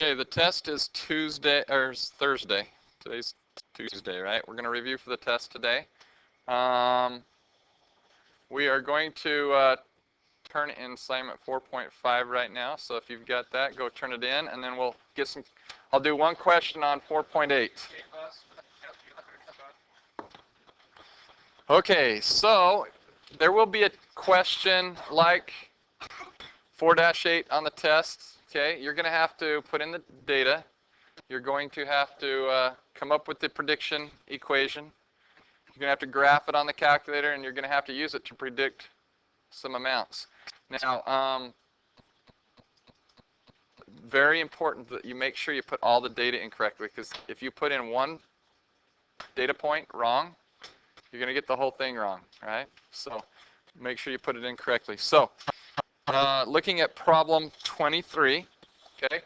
Okay, the test is Tuesday or Thursday. Today's Tuesday, right? We're going to review for the test today. We are going to turn in assignment 4.5 right now. So if you've got that, go turn it in, and then we'll get some. I'll do one question on 4.8. Okay, so there will be a question like 4-8 on the test. Okay, you're going to have to put in the data. You're going to have to come up with the prediction equation. You're going to have to graph it on the calculator, and you're going to have to use it to predict some amounts. Now, very important that you make sure you put all the data in correctly, because if you put in one data point wrong, you're going to get the whole thing wrong, right? So make sure you put it in correctly. So looking at problem 23, okay,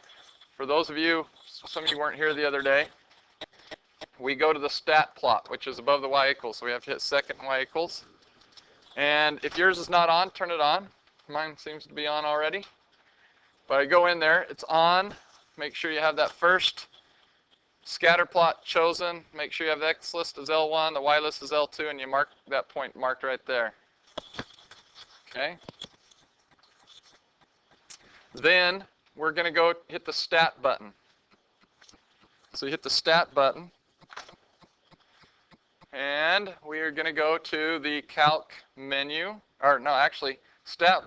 for those of you, some of you weren't here the other day, we go to the stat plot, which is above the y equals. So we have to hit second y equals. And if yours is not on, turn it on. Mine seems to be on already. But I go in there, it's on. Make sure you have that first scatter plot chosen. Make sure you have the x list as L1, the y list as L2, and you mark that point marked right there. Okay? Then we're going to go hit the stat button. So you hit the stat button. And we are going to go to the calc menu. Or no, actually, stat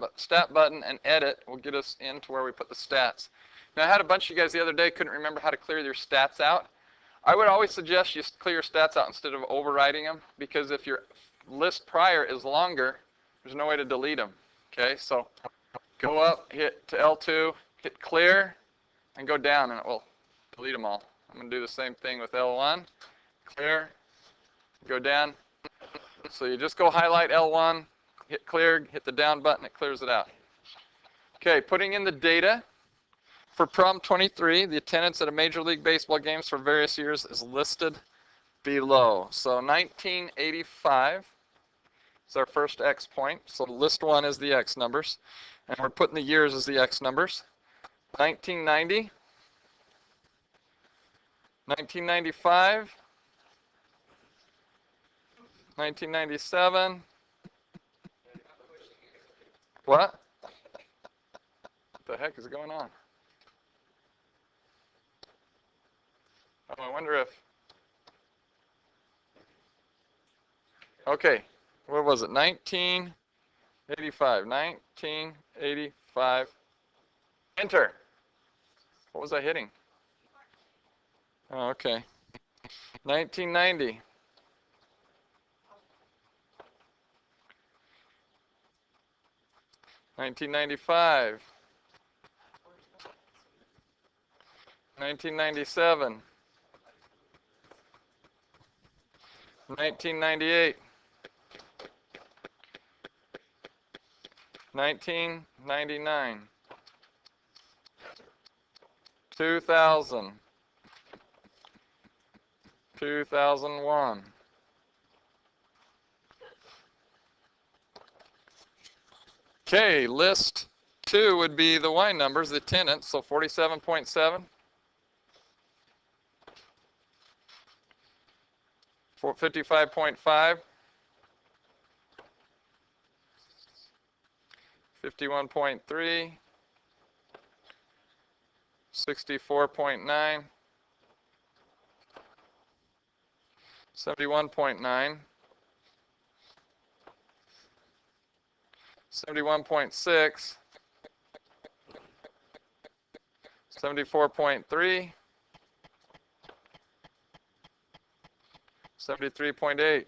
button and edit will get us into where we put the stats. Now, I had a bunch of you guys the other day couldn't remember how to clear your stats out. I would always suggest you clear your stats out instead of overwriting them, because if your list prior is longer, there's no way to delete them. Okay, so go up, hit to L2, hit clear, and go down, and it will delete them all. I'm going to do the same thing with L1. Clear, go down. So you just go highlight L1, hit clear, hit the down button, it clears it out. Okay, putting in the data. For problem 23, the attendance at a Major League Baseball games for various years is listed below. So 1985 is our first X point. So list 1 is the X numbers. And we're putting the years as the X numbers. 1990, 1995, 1997. What? What the heck is going on? Oh, I wonder if. Okay, what was it? 1985. 1985. Enter. What was I hitting? Oh, okay. 1990. 1995. 1997. 1998. 1999. 2000. 2001. Okay, list 2 would be the Y numbers, the attendance, so 47.7. 55.5. 51.3. 64.9. 71.9. 71.6. 74.3. 73.8.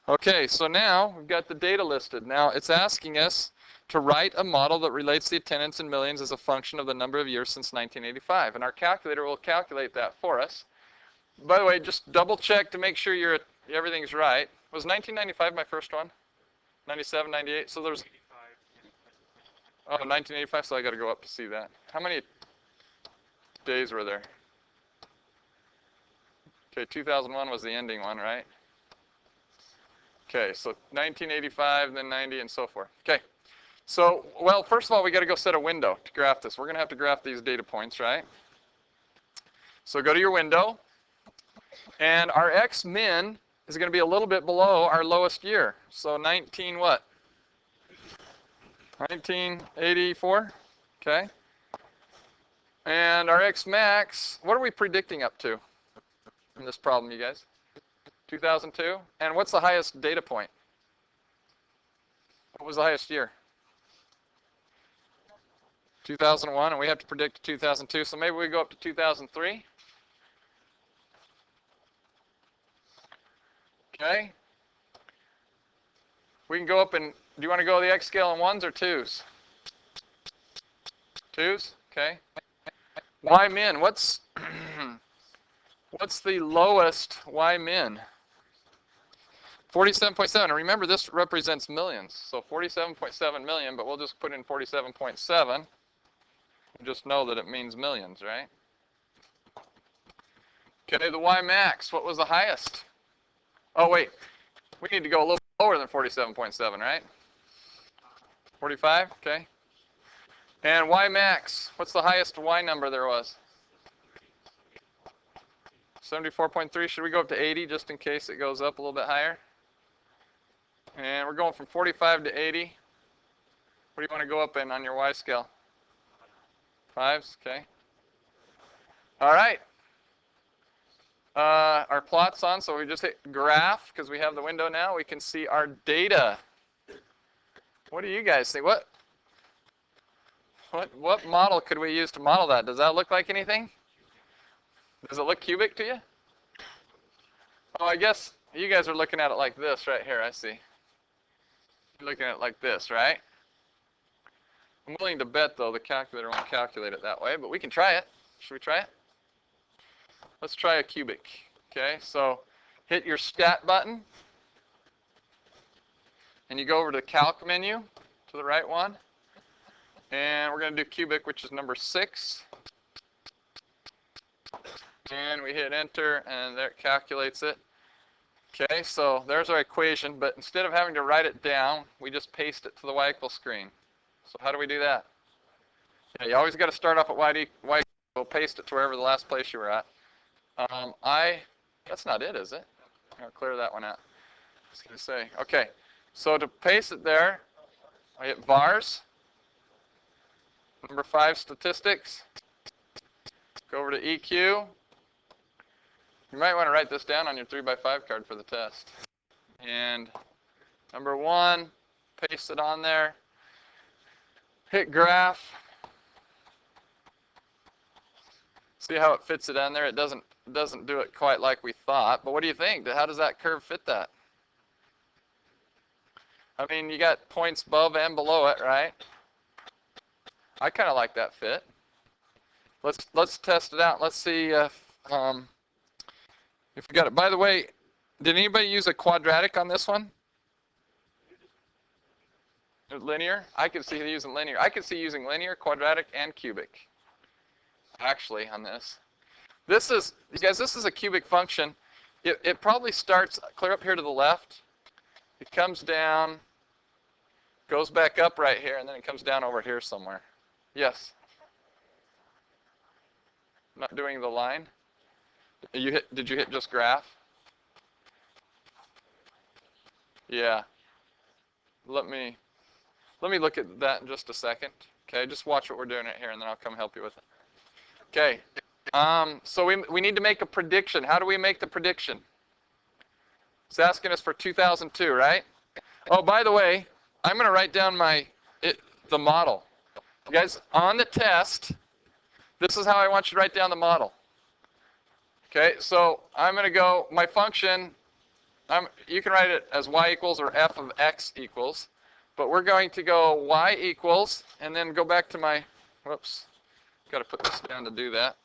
Okay, so now we've got the data listed. Now it's asking us to write a model that relates the attendance in millions as a function of the number of years since 1985. And our calculator will calculate that for us. By the way, just double check to make sure everything's right. Was 1995 my first one? 97, 98? So there's... Oh, 1985, so I got to go up to see that. How many days were there? Okay, 2001 was the ending one, right? Okay, so 1985, then 90, and so forth. Okay, so, well, first of all, we got to go set a window to graph this. We're going to have to graph these data points, right? So go to your window, and our x min is going to be a little bit below our lowest year. So 19 what? 1984, okay? And our x max, what are we predicting up to in this problem, you guys? 2002? And what's the highest data point? What was the highest year? 2001, and we have to predict 2002, so maybe we go up to 2003. Okay. We can go up and, do you want to go the x scale in ones or twos? Twos? Okay. Y min, what's the lowest Y min? 47.7. And remember, this represents millions. So 47.7 million, but we'll just put in 47.7. And just know that it means millions, right? Okay, the Y max, what was the highest? Oh, wait. We need to go a little lower than 47.7, right? 45, okay. And Y max, what's the highest Y number there was? 74.3. Should we go up to 80 just in case it goes up a little bit higher? And we're going from 45 to 80. What do you want to go up in on your Y scale? Fives, okay. All right. Our plot's on, so we just hit graph because we have the window now. We can see our data. What do you guys think? What model could we use to model that? Does that look like anything? Does it look cubic to you? Oh, I guess you guys are looking at it like this right here. I see. You're looking at it like this, right? I'm willing to bet, though, the calculator won't calculate it that way, but we can try it. Should we try it? Let's try a cubic. Okay, so hit your stat button, and you go over to the calc menu to the right one, and we're going to do cubic, which is number 6. And we hit enter, and there it calculates it. Okay, so there's our equation, but instead of having to write it down, we just paste it to the y equals screen. So how do we do that? Yeah, you always got to start off at y equals, we'll paste it to wherever the last place you were at. That's not it, is it? I'll clear that one out. I was going to say, okay, so to paste it there, I hit vars, number 5 statistics, go over to EQ. You might want to write this down on your 3x5 card for the test. And number 1, paste it on there, hit graph. See how it fits it on there? It doesn't do it quite like we thought. But what do you think? How does that curve fit that? I mean, you got points above and below it, right? I kind of like that fit. Let's test it out. Let's see if we got it. By the way, did anybody use a quadratic on this one? Linear? I could see using linear. I could see using linear, quadratic, and cubic. Actually, on this. This is, you guys, this is a cubic function. It probably starts clear up here to the left. It comes down, goes back up right here, and then it comes down over here somewhere. Yes? Not doing the line? Did you hit just graph? Yeah. Let me look at that in just a second. Okay, just watch what we're doing right here, and then I'll come help you with it. Okay. So we need to make a prediction. How do we make the prediction? It's asking us for 2002, right? Oh, by the way, I'm going to write down the model. You guys, on the test, this is how I want you to write down the model. Okay, so I'm going to go, my function, you can write it as y equals or f of x equals, but we're going to go y equals, and then go back to my, whoops, got to put this down to do that.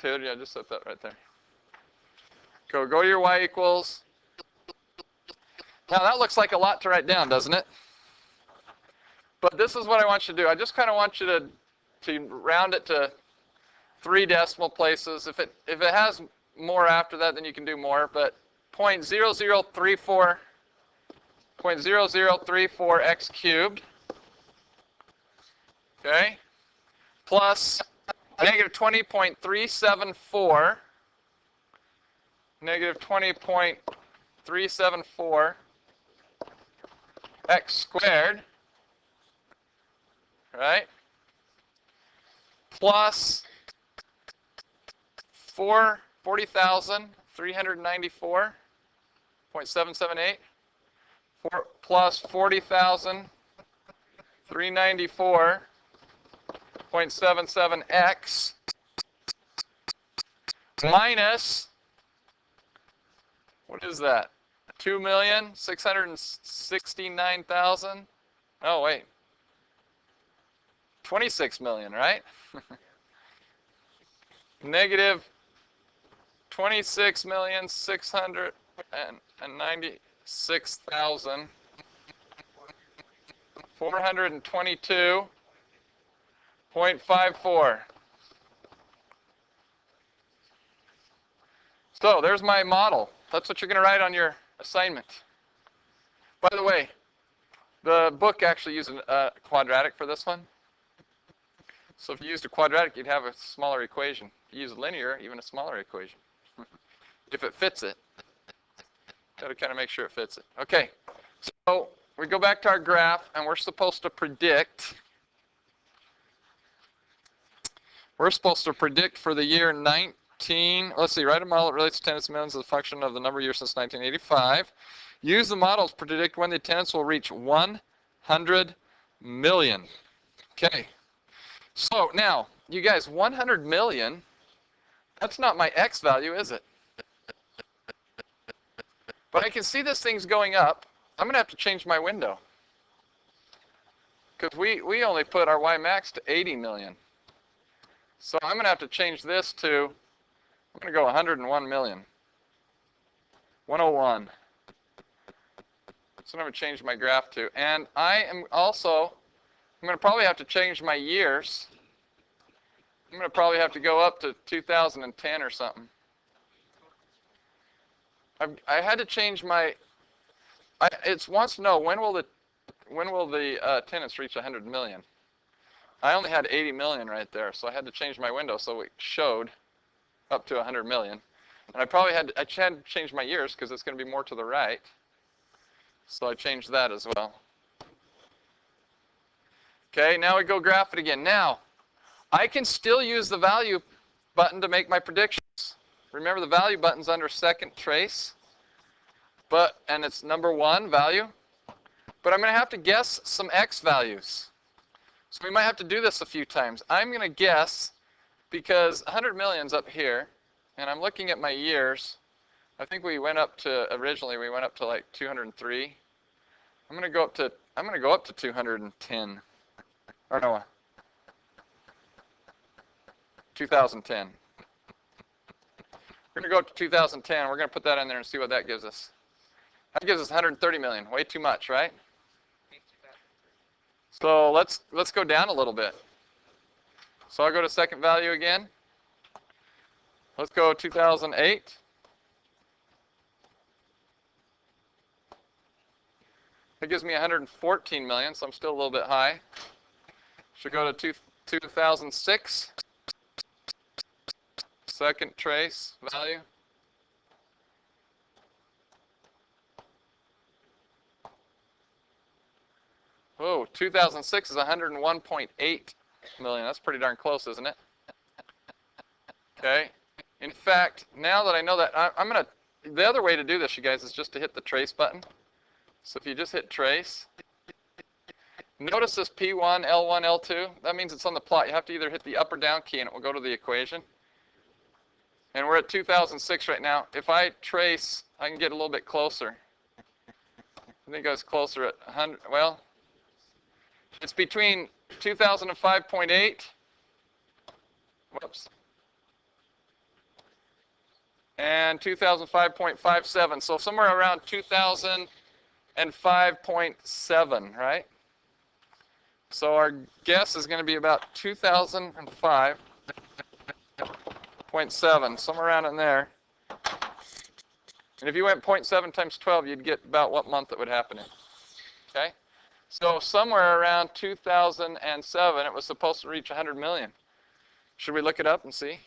Yeah, just set that right there. Go to your y equals. Now that looks like a lot to write down, doesn't it? But this is what I want you to do. I just kind of want you to round it to 3 decimal places. If it has more after that, then you can do more. But 0.0034 x cubed, okay, plus negative 20.374, negative 20.374 x squared, right, plus 40,394.778, plus 40,394.77x minus, what is that? 2,669,000. Oh, wait. 26 million, right? Negative 26,696,422.54. So there's my model. That's what you're going to write on your assignment. By the way, the book actually used a quadratic for this one. So if you used a quadratic, you'd have a smaller equation. If you use linear, even a smaller equation. If it fits it. Got to kind of make sure it fits it. Okay, so we go back to our graph, and we're supposed to predict. We're supposed to predict for the year 19. Let's see, write a model that relates attendance minimums as a function of the number of years since 1985. Use the models to predict when the attendance will reach 100 million. Okay. So now, you guys, 100 million, that's not my x value, is it? But I can see this thing's going up. I'm going to have to change my window. Because we only put our y max to 80 million. So I'm going to have to change this to, I'm going to go 101 million. 101. That's what I'm going to change my graph to. And I am also, I'm going to probably have to change my years. I'm going to probably have to go up to 2010 or something. I had to change my, it wants to know when will the attendance reach 100 million. I only had 80 million right there, so I had to change my window so it showed up to 100 million. And I probably had to change my years because it's going to be more to the right. So I changed that as well. Okay, now we go graph it again. Now, I can still use the value button to make my predictions. Remember, the value button's under second trace, and it's number 1 value. But I'm going to have to guess some x values. So we might have to do this a few times. I'm going to guess, because 100 million's up here, and I'm looking at my years. I think we went up to, originally we went up to like 203. I'm going to go up to 210. Or no, 2010. We're going to go up to 2010. We're going to put that in there and see what that gives us. That gives us 130 million. Way too much, right? So let's go down a little bit. So I'll go to second value again. Let's go 2008. That gives me 114 million, so I'm still a little bit high. Should go to 2006. Second trace value. Oh, 2006 is 101.8 million. That's pretty darn close, isn't it? Okay. In fact, now that I know that, the other way to do this, you guys, is just to hit the trace button. So if you just hit trace, notice this P1, L1, L2. That means it's on the plot. You have to either hit the up or down key, and it will go to the equation. And we're at 2006 right now. If I trace, I can get a little bit closer. I think I was closer at 100. Well, it's between 2005.8. Whoops. And 2005.57. So somewhere around 2005.7, right? So our guess is going to be about 2005.7, somewhere around in there. And if you went 0.7 times 12, you'd get about what month it would happen in. Okay? So somewhere around 2007, it was supposed to reach 100 million. Should we look it up and see?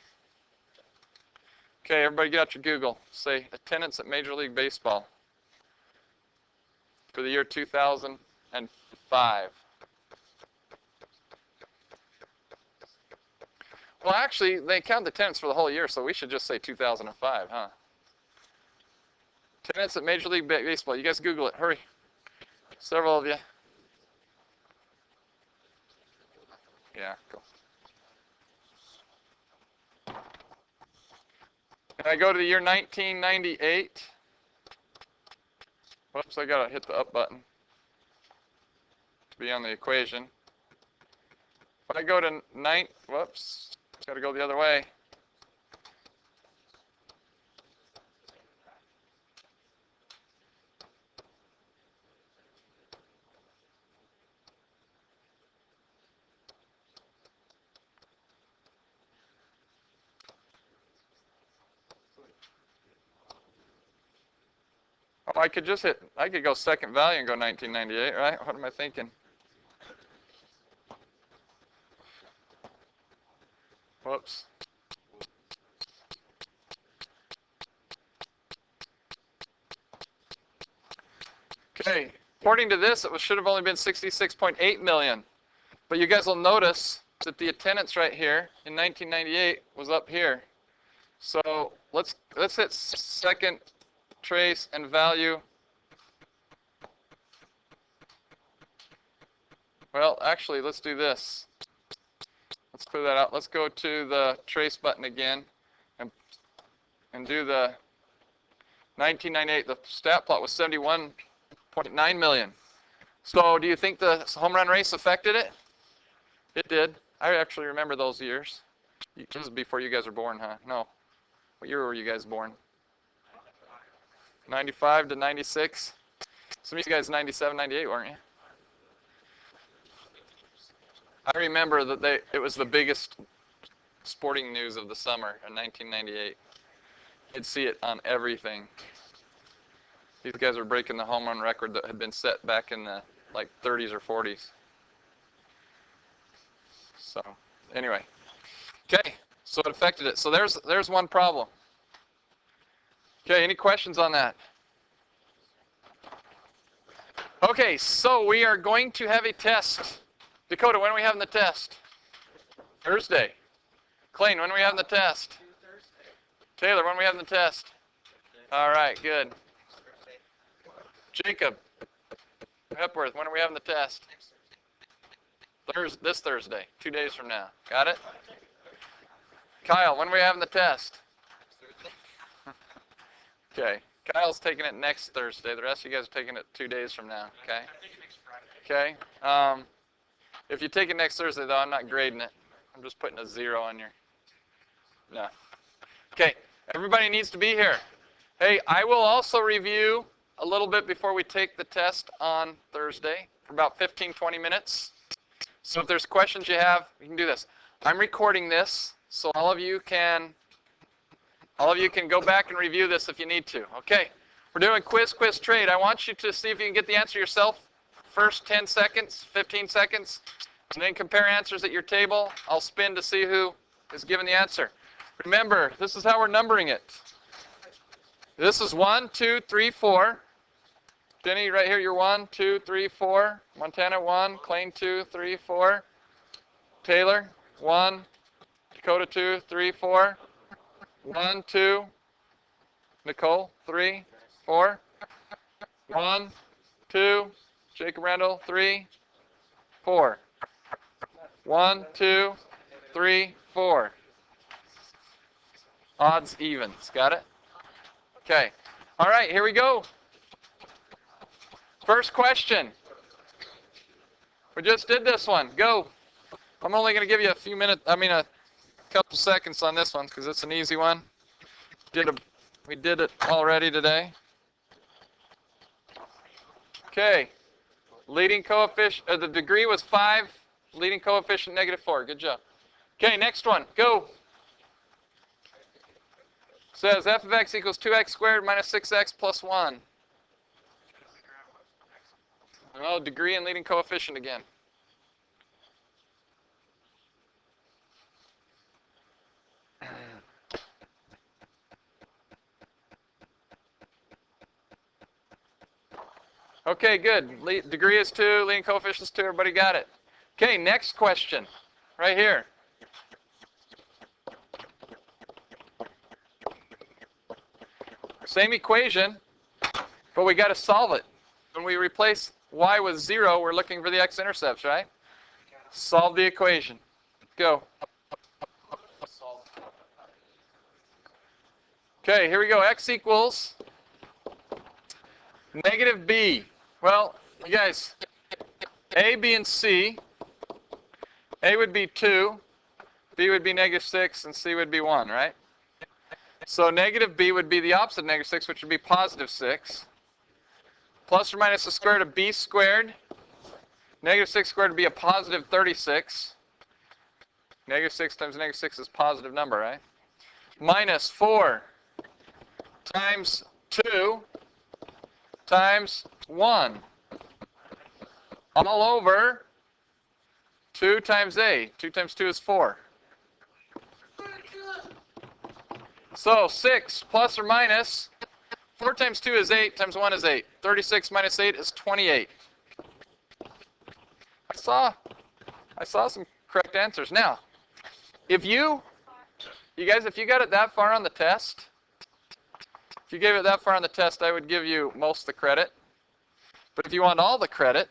Okay, everybody get out your Google. Say attendance at Major League Baseball for the year 2005. Well, actually, they count the attendance for the whole year, so we should just say 2005, huh? Attendance at Major League Baseball. You guys Google it. Hurry. Several of you. Yeah, cool. And I go to the year 1998. Whoops, I got to hit the up button to be on the equation. If I go to whoops, got to go the other way. Oh, I could go second value and go 1998, right? What am I thinking? Whoops. Okay, according to this, it should have only been 66.8 million. But you guys will notice that the attendance right here in 1998 was up here. So let's hit second trace and value. Well, actually, let's do this. Let's clear that out. Let's go to the trace button again and do the 1998. The stat plot was 71.9 million. So do you think the home run race affected it? It did. I actually remember those years. This is before you guys were born, huh? No. What year were you guys born? 95 to 96. Some of you guys 97, 98, weren't you? I remember that it was the biggest sporting news of the summer in 1998. You'd see it on everything. These guys were breaking the home run record that had been set back in the like 30s or 40s. So anyway, okay, so it affected it. So there's one problem. Okay, any questions on that? Okay, so we are going to have a test. Dakota, when are we having the test? Thursday. Clayton, when are we having the test? Taylor, when are we having the test? All right, good. Jacob, Hepworth, when are we having the test? This Thursday, 2 days from now. Got it? Kyle, when are we having the test? Okay. Kyle's taking it next Thursday. The rest of you guys are taking it 2 days from now. Okay? Okay. If you take it next Thursday, though, I'm not grading it. I'm just putting a 0 on your... No. Okay. Everybody needs to be here. Hey, I will also review a little bit before we take the test on Thursday for about 15, 20 minutes. So if there's questions you have, you can do this. I'm recording this, so all of you can go back and review this if you need to. Okay, we're doing quiz, trade. I want you to see if you can get the answer yourself. First 10 seconds, 15 seconds, and then compare answers at your table. I'll spin to see who is given the answer. Remember, this is how we're numbering it. This is 1, 2, 3, 4. Denny, right here, you're 1, 2, 3, 4. Montana, 1. Clayton, 2, 3, 4. Taylor, 1. Dakota, 2, 3, 4. 1, 2. Nicole, 3, 4. 1, 2. Jacob Randall, 3, 4. 1, 2, 3, 4. Odds, evens. Got it? Okay. All right, here we go. First question. We just did this one. Go. I'm only going to give you a couple seconds on this one because it's an easy one. We did it already today. Okay. Leading coefficient, the degree was 5. Leading coefficient, -4. Good job. Okay, next one. Go. says f of x equals 2x squared minus 6x plus 1. Oh, degree and leading coefficient again. Okay, good. Degree is 2, leading coefficient is 2. Everybody got it? Okay, next question. Right here. Same equation, but we got to solve it. When we replace y with 0, we're looking for the x-intercepts, right? Solve the equation. Go. Okay, here we go. X equals negative b. Well, you guys, a, b, and c. A would be 2, b would be negative 6, and c would be 1, right? So negative b would be the opposite of negative 6, which would be positive 6. Plus or minus the square root of b squared. Negative 6 squared would be a positive 36. Negative 6 times negative 6 is a positive number, right? Minus 4 times 2 times 1. All over 2 times a. 2 times 2 is 4. So 6 plus or minus 4 times 2 is 8 times 1 is 8. 36 minus 8 is 28. I saw some correct answers. Now, if you guys, if you got it that far on the test, if you gave it that far on the test, I would give you most of the credit. But if you want all the credit,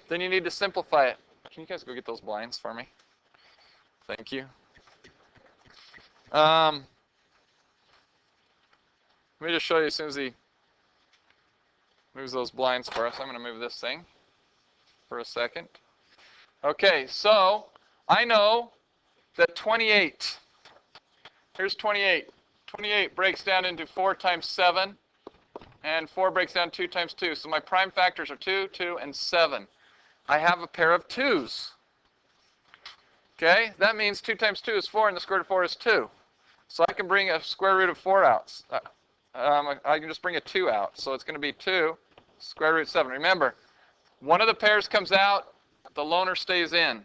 then you need to simplify it. Can you guys go get those blinds for me? Thank you. Let me just show you as soon as he moves those blinds for us. I'm going to move this thing for a second. Okay, so I know that 28, here's 28. 28 breaks down into 4 times 7, and 4 breaks down 2 times 2. So my prime factors are 2, 2, and 7. I have a pair of 2's. Okay, that means 2 times 2 is 4, and the square root of 4 is 2. So I can bring a square root of 4 out. I can just bring a 2 out. So it's going to be 2 square root 7. Remember, one of the pairs comes out, the loner stays in.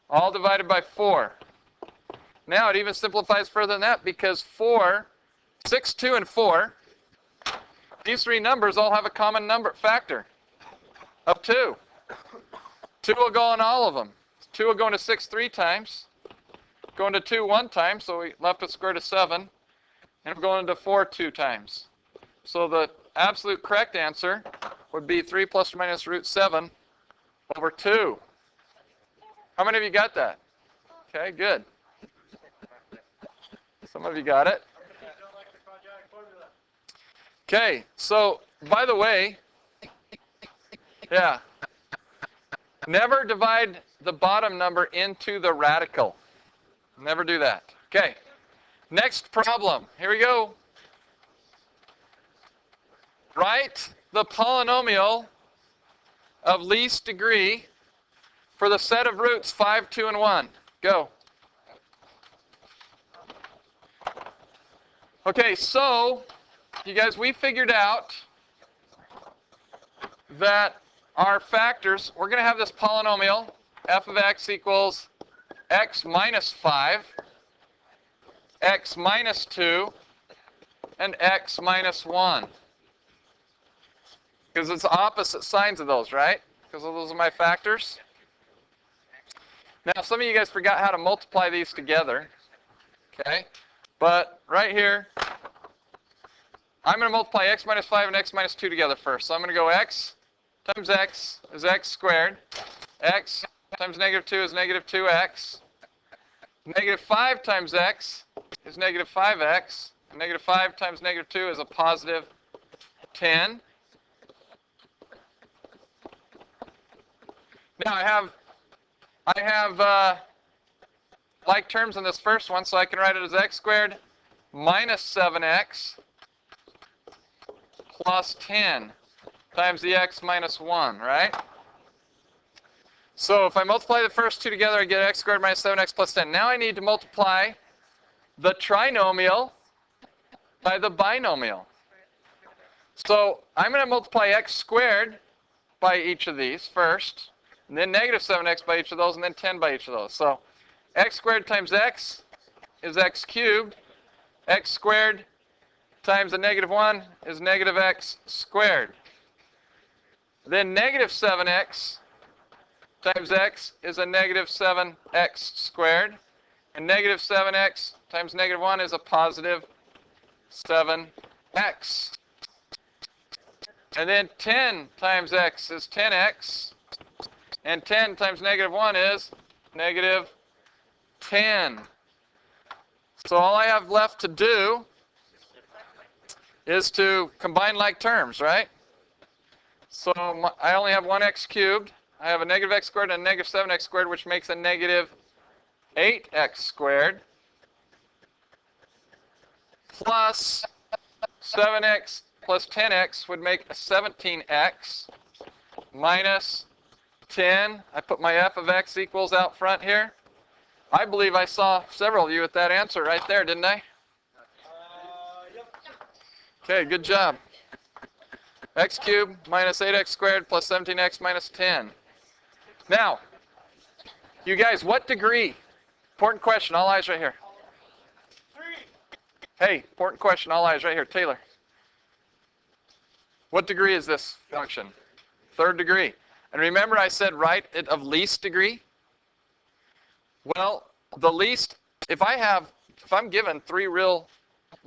All divided by 4. Now it even simplifies further than that because 4, 6, 2, and 4, these three numbers all have a common number factor of 2. 2 will go in all of them. 2 will go into 6 3 times, go into 2 1 time, so we left with square root of 7, and we're going into 4 2 times. So the absolute correct answer would be 3 plus or minus root 7 over 2. How many of you got that? Okay, good. Some of you got it. Okay, so by the way, yeah, never divide the bottom number into the radical. Never do that. Okay, next problem. Here we go. Write the polynomial of least degree for the set of roots 5, 2, and 1. Go. Okay, so, you guys, we figured out that our factors, we're going to have this polynomial, f of x equals x minus 5, x minus 2, and x minus 1. Because it's opposite signs of those, right? Because those are my factors. Now, some of you guys forgot how to multiply these together. Okay? But right here, I'm going to multiply x minus 5 and x minus 2 together first. So I'm going to go x times x is x squared. X times negative 2 is negative 2x. Negative 5 times x is negative 5x. And negative 5 times negative 2 is a positive 10. Now I have like terms in this first one, so I can write it as x squared minus 7x plus 10 times the x minus 1, right? So if I multiply the first two together, I get x squared minus 7x plus 10. Now I need to multiply the trinomial by the binomial. So I'm going to multiply x squared by each of these first, and then negative 7x by each of those, and then 10 by each of those. So x squared times x is x cubed. X squared times a negative 1 is negative x squared. Then negative 7x times x is a negative 7x squared. And negative 7x times negative 1 is a positive 7x. And then 10 times x is 10x. And 10 times negative 1 is negative 10. So all I have left to do is to combine like terms, right? So I only have 1x cubed. I have a negative x squared and a negative 7x squared, which makes a negative 8x squared plus 7x plus 10x would make a 17x minus 10. I put my f of x equals out front here. I believe I saw several of you with that answer right there, didn't I? Okay, good job. X cubed minus 8x squared plus 17x minus 10. Now, you guys, what degree? Important question, all eyes right here. 3. Hey, important question, all eyes right here. Taylor. What degree is this function? Third degree. And remember I said write it of least degree? Well, the least, if I'm given 3 real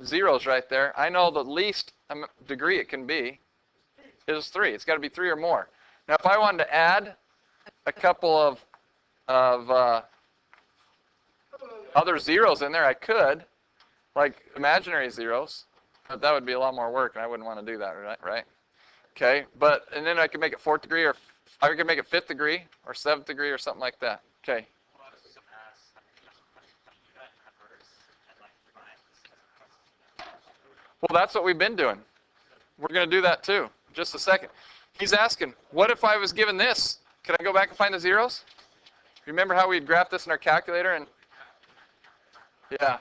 zeros right there, I know the least degree it can be is 3. It's got to be 3 or more. Now, if I wanted to add a couple of other zeros in there, I could, like imaginary zeros, but that would be a lot more work, and I wouldn't want to do that, right? Okay, and then I could make it 4th degree, or I could make it 5th degree, or 7th degree, or something like that. Okay. Well, that's what we've been doing. We're going to do that too. Just a second. He's asking, what if I was given this? Can I go back and find the zeros? Remember how we'd graph this in our calculator? And yeah.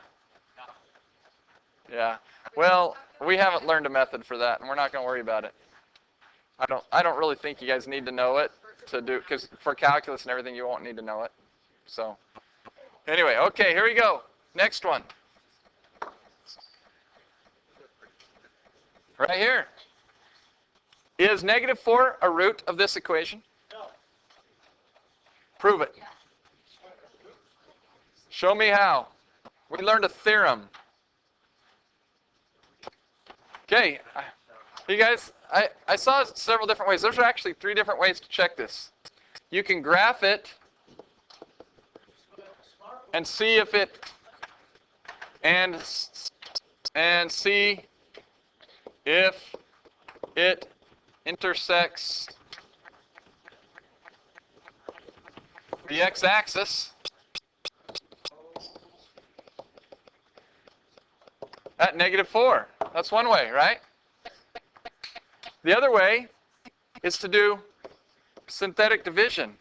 Well, we haven't learned a method for that, and we're not going to worry about it. I don't really think you guys need to know it to do, because for calculus and everything, you won't need to know it. So anyway, okay, here we go. Next one. Right here. Is negative 4 a root of this equation? No. Prove it. Show me how. We learned a theorem. Okay. You guys, I saw several different ways. There's actually 3 different ways to check this. You can graph it and see if it and see if it intersects the x-axis at negative 4. That's one way, right? The other way is to do synthetic division.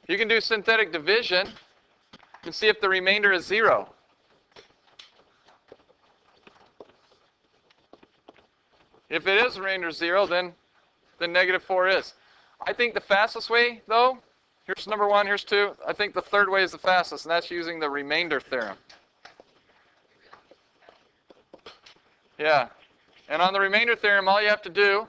You can do synthetic division and see if the remainder is 0. If it is remainder 0, then negative 4 is. I think the fastest way, though, here's number 1, here's 2. I think the third way is the fastest, and that's using the remainder theorem. Yeah. And on the remainder theorem, all you have to do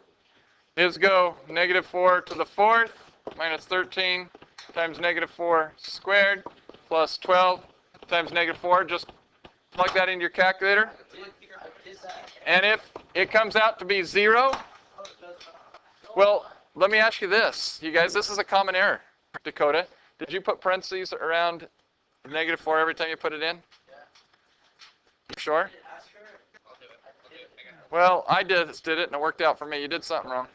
is go negative 4 to the 4th minus 13 times negative 4 squared plus 12 times negative 4. Just plug that into your calculator. And if it comes out to be 0, well, let me ask you this. You guys, this is a common error. Dakota, did you put parentheses around negative 4 every time you put it in? Yeah. You sure? Well, I did it, and it worked out for me. You did something wrong.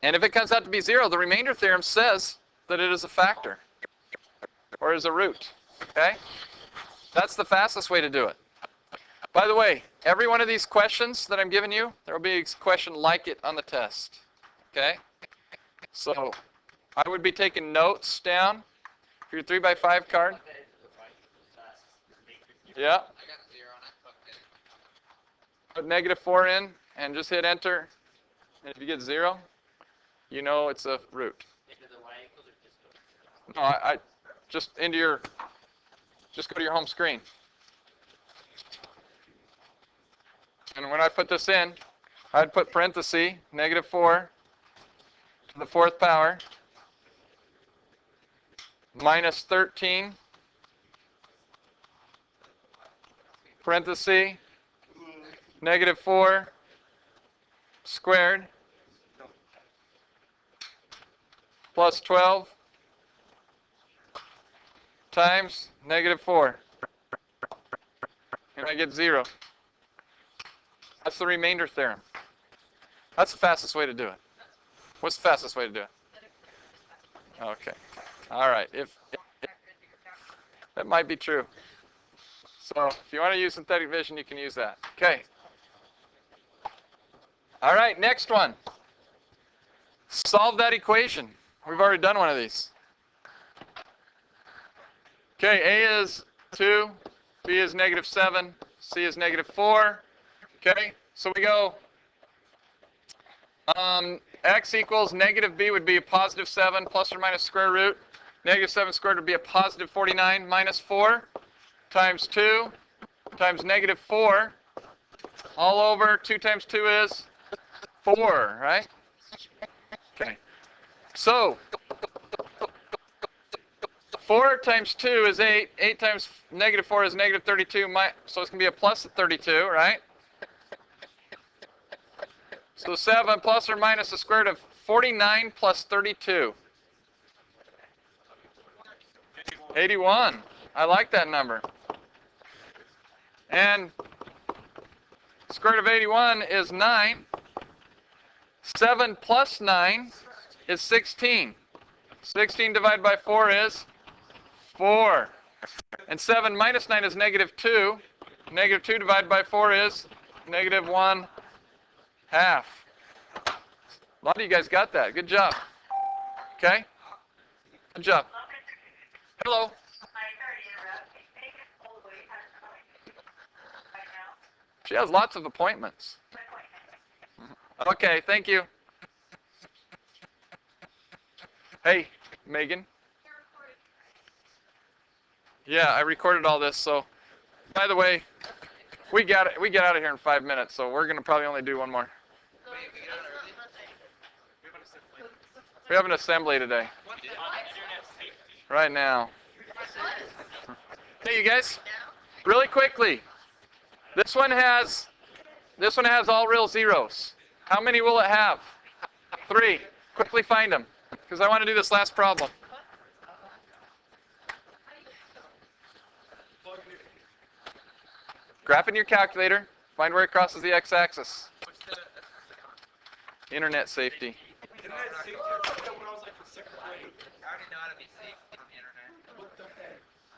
And if it comes out to be 0, the remainder theorem says that it is a factor or is a root. Okay? That's the fastest way to do it. By the way, every one of these questions that I'm giving you, there will be a question like it on the test. Okay? So I would be taking notes down. For your 3x5 card? Yeah. Put -4 in and just hit enter. And if you get 0, you know it's a root. No, I just just go to your home screen. And when I put this in, I'd put parenthesis, -4 to the 4th power, minus 13, parenthesis, -4 squared, plus 12 times -4. And I get 0. That's the remainder theorem. That's the fastest way to do it. What's the fastest way to do it? Okay. All right. If that might be true. So if you want to use synthetic vision, you can use that. Okay. All right, next one. Solve that equation. We've already done one of these. Okay, A is 2, B is -7, C is -4. Okay, so we go x equals -b would be a +7 plus or minus square root. -7 squared would be a +49 minus 4 times 2 times -4 all over 2 times 2 is 4, right? Okay, so 4 times 2 is 8. 8 times -4 is -32. So it's going to be a +32, right? So 7 plus or minus the square root of 49 plus 32. 81. I like that number. And square root of 81 is 9. 7 plus 9 is 16. 16 divided by 4 is 4. And 7 minus 9 is -2. -2 divided by 4 is -1/2. A lot of you guys got that. Good job. Okay? Good job. Hello. She has lots of appointments. Okay, thank you. Hey, Megan. Yeah, I recorded all this, so by the way, we get out of here in 5 minutes, so we're going to probably only do one more. We have an assembly today. Right now. Hey, you guys, really quickly. This one has all real zeros. How many will it have? 3. Quickly find them, because I want to do this last problem. Graph in your calculator. Find where it crosses the x-axis. Internet safety.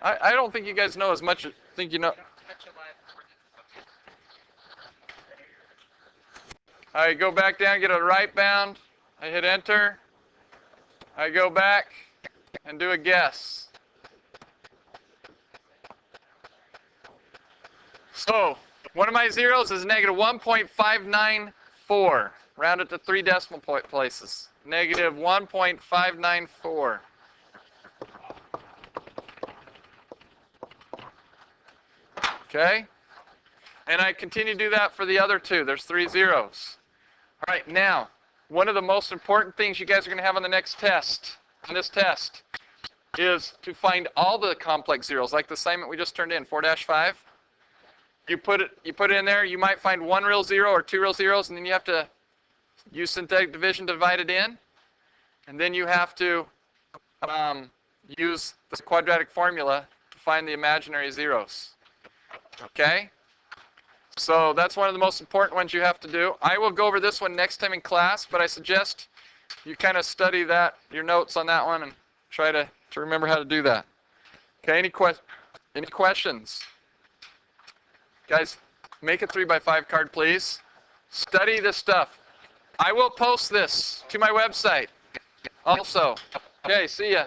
I don't think you guys know as much as think you know. I go back down, get a right bound. I hit enter. I go back and do a guess. So one of my zeros is -1.594. Round it to 3 decimal places. -1.594. Okay? And I continue to do that for the other 2. There's 3 zeros. All right, now, one of the most important things you guys are going to have on the next test, on this test, is to find all the complex zeros, like the assignment we just turned in, 4-5. You put it in there, you might find 1 real zero or 2 real zeros, and then you have to use synthetic division to divide it in. And then you have to use the quadratic formula to find the imaginary zeros. Okay? So that's one of the most important ones you have to do. I will go over this one next time in class, but I suggest you kind of study your notes on that one and try to remember how to do that. Okay, any questions? Guys, make a 3x5 card, please. Study this stuff. I will post this to my website also. Okay, see ya.